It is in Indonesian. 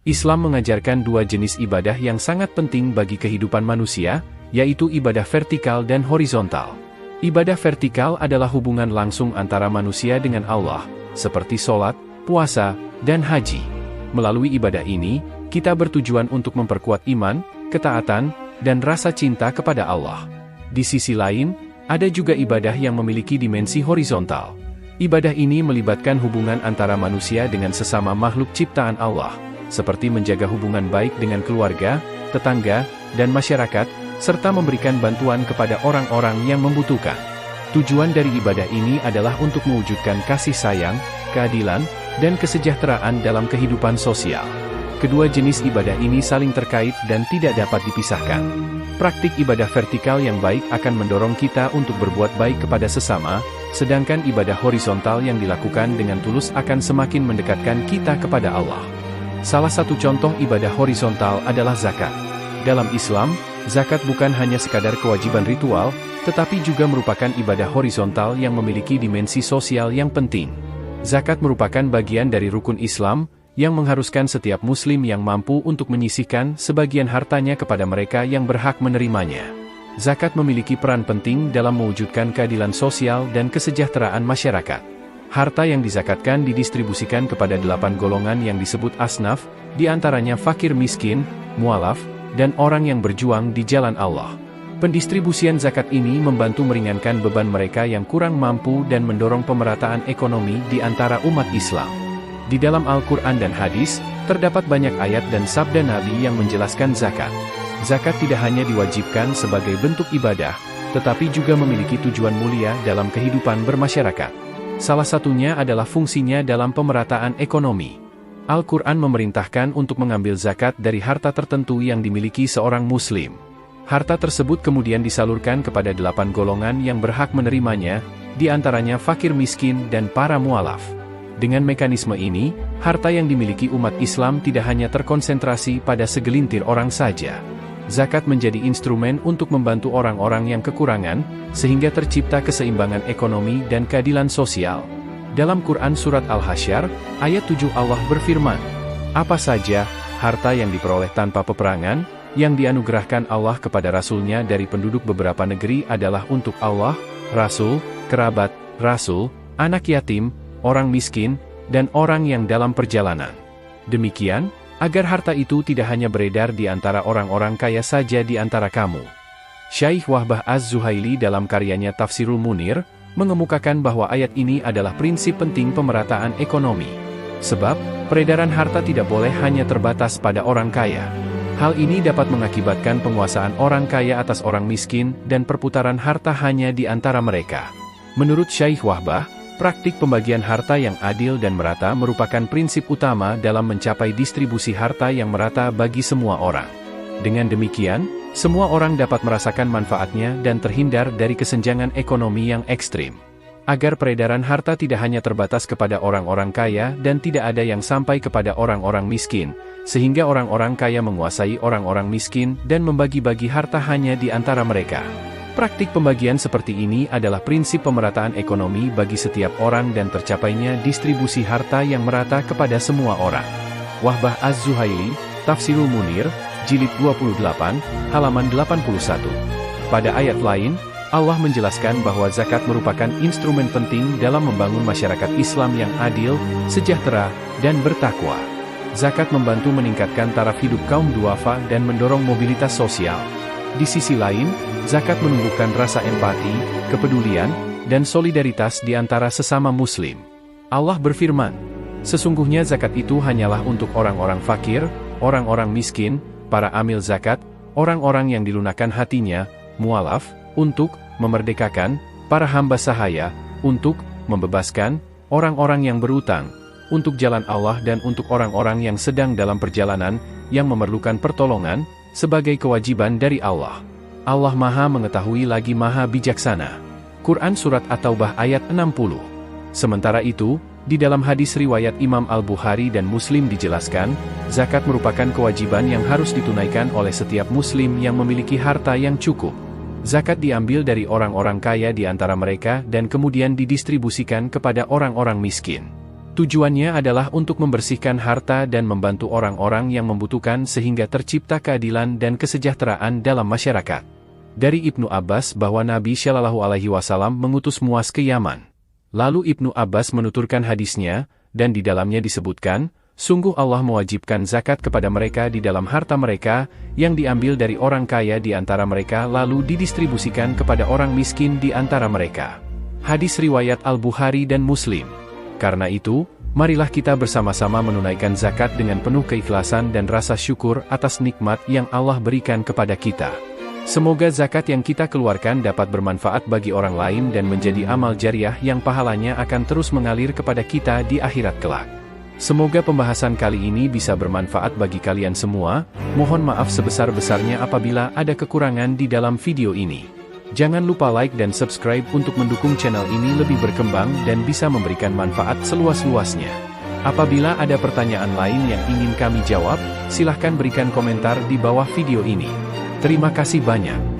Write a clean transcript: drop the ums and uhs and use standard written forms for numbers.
Islam mengajarkan dua jenis ibadah yang sangat penting bagi kehidupan manusia, yaitu ibadah vertikal dan horizontal. Ibadah vertikal adalah hubungan langsung antara manusia dengan Allah, seperti sholat, puasa, dan haji. Melalui ibadah ini, kita bertujuan untuk memperkuat iman, ketaatan, dan rasa cinta kepada Allah. Di sisi lain, ada juga ibadah yang memiliki dimensi horizontal. Ibadah ini melibatkan hubungan antara manusia dengan sesama makhluk ciptaan Allah, seperti menjaga hubungan baik dengan keluarga, tetangga, dan masyarakat, serta memberikan bantuan kepada orang-orang yang membutuhkan. Tujuan dari ibadah ini adalah untuk mewujudkan kasih sayang, keadilan, dan kesejahteraan dalam kehidupan sosial. Kedua jenis ibadah ini saling terkait dan tidak dapat dipisahkan. Praktik ibadah vertikal yang baik akan mendorong kita untuk berbuat baik kepada sesama, sedangkan ibadah horizontal yang dilakukan dengan tulus akan semakin mendekatkan kita kepada Allah. Salah satu contoh ibadah horizontal adalah zakat. Dalam Islam, zakat bukan hanya sekadar kewajiban ritual, tetapi juga merupakan ibadah horizontal yang memiliki dimensi sosial yang penting. Zakat merupakan bagian dari rukun Islam, yang mengharuskan setiap muslim yang mampu untuk menyisihkan sebagian hartanya kepada mereka yang berhak menerimanya. Zakat memiliki peran penting dalam mewujudkan keadilan sosial dan kesejahteraan masyarakat. Harta yang dizakatkan didistribusikan kepada 8 golongan yang disebut asnaf, diantaranya fakir miskin, mualaf, dan orang yang berjuang di jalan Allah. Pendistribusian zakat ini membantu meringankan beban mereka yang kurang mampu dan mendorong pemerataan ekonomi di antara umat Islam. Di dalam Al-Quran dan hadis, terdapat banyak ayat dan sabda Nabi yang menjelaskan zakat. Zakat tidak hanya diwajibkan sebagai bentuk ibadah, tetapi juga memiliki tujuan mulia dalam kehidupan bermasyarakat. Salah satunya adalah fungsinya dalam pemerataan ekonomi. Al-Quran memerintahkan untuk mengambil zakat dari harta tertentu yang dimiliki seorang muslim. Harta tersebut kemudian disalurkan kepada 8 golongan yang berhak menerimanya, diantaranya fakir miskin dan para mualaf. Dengan mekanisme ini, harta yang dimiliki umat Islam tidak hanya terkonsentrasi pada segelintir orang saja. Zakat menjadi instrumen untuk membantu orang-orang yang kekurangan, sehingga tercipta keseimbangan ekonomi dan keadilan sosial. Dalam Quran Surat Al-Hasyr, ayat 7 Allah berfirman, "Apa saja harta yang diperoleh tanpa peperangan, yang dianugerahkan Allah kepada Rasul-Nya dari penduduk beberapa negeri adalah untuk Allah, Rasul, kerabat, Rasul, anak yatim, orang miskin, dan orang yang dalam perjalanan. Demikian, agar harta itu tidak hanya beredar di antara orang-orang kaya saja di antara kamu." Syaikh Wahbah Az-Zuhaili dalam karyanya Tafsirul Munir, mengemukakan bahwa ayat ini adalah prinsip penting pemerataan ekonomi. Sebab, peredaran harta tidak boleh hanya terbatas pada orang kaya. Hal ini dapat mengakibatkan penguasaan orang kaya atas orang miskin dan perputaran harta hanya di antara mereka. Menurut Syaikh Wahbah, praktik pembagian harta yang adil dan merata merupakan prinsip utama dalam mencapai distribusi harta yang merata bagi semua orang. Dengan demikian, semua orang dapat merasakan manfaatnya dan terhindar dari kesenjangan ekonomi yang ekstrim. Agar peredaran harta tidak hanya terbatas kepada orang-orang kaya dan tidak ada yang sampai kepada orang-orang miskin, sehingga orang-orang kaya menguasai orang-orang miskin dan membagi-bagi harta hanya di antara mereka. Praktik pembagian seperti ini adalah prinsip pemerataan ekonomi bagi setiap orang dan tercapainya distribusi harta yang merata kepada semua orang. Wahbah Az-Zuhaili, Tafsirul Munir, Jilid 28, halaman 81. Pada ayat lain, Allah menjelaskan bahwa zakat merupakan instrumen penting dalam membangun masyarakat Islam yang adil, sejahtera, dan bertakwa. Zakat membantu meningkatkan taraf hidup kaum duafa dan mendorong mobilitas sosial. Di sisi lain, zakat menumbuhkan rasa empati, kepedulian, dan solidaritas di antara sesama muslim. Allah berfirman, "Sesungguhnya zakat itu hanyalah untuk orang-orang fakir, orang-orang miskin, para amil zakat, orang-orang yang dilunakkan hatinya, mualaf, untuk memerdekakan, para hamba sahaya, untuk membebaskan, orang-orang yang berutang, untuk jalan Allah dan untuk orang-orang yang sedang dalam perjalanan, yang memerlukan pertolongan, sebagai kewajiban dari Allah. Allah Maha Mengetahui lagi Maha Bijaksana." Quran Surat At-Taubah ayat 60. Sementara itu, di dalam hadis riwayat Imam Al-Bukhari dan Muslim dijelaskan, zakat merupakan kewajiban yang harus ditunaikan oleh setiap muslim yang memiliki harta yang cukup. Zakat diambil dari orang-orang kaya di antara mereka dan kemudian didistribusikan kepada orang-orang miskin. Tujuannya adalah untuk membersihkan harta dan membantu orang-orang yang membutuhkan sehingga tercipta keadilan dan kesejahteraan dalam masyarakat. Dari Ibnu Abbas bahwa Nabi Shallallahu Alaihi Wasallam mengutus Muaz ke Yaman. Lalu Ibnu Abbas menuturkan hadisnya, dan di dalamnya disebutkan, sungguh Allah mewajibkan zakat kepada mereka di dalam harta mereka, yang diambil dari orang kaya di antara mereka lalu didistribusikan kepada orang miskin di antara mereka. Hadis riwayat Al-Bukhari dan Muslim. Karena itu, marilah kita bersama-sama menunaikan zakat dengan penuh keikhlasan dan rasa syukur atas nikmat yang Allah berikan kepada kita. Semoga zakat yang kita keluarkan dapat bermanfaat bagi orang lain dan menjadi amal jariah yang pahalanya akan terus mengalir kepada kita di akhirat kelak. Semoga pembahasan kali ini bisa bermanfaat bagi kalian semua. Mohon maaf sebesar-besarnya apabila ada kekurangan di dalam video ini. Jangan lupa like dan subscribe untuk mendukung channel ini lebih berkembang dan bisa memberikan manfaat seluas-luasnya. Apabila ada pertanyaan lain yang ingin kami jawab, silahkan berikan komentar di bawah video ini. Terima kasih banyak.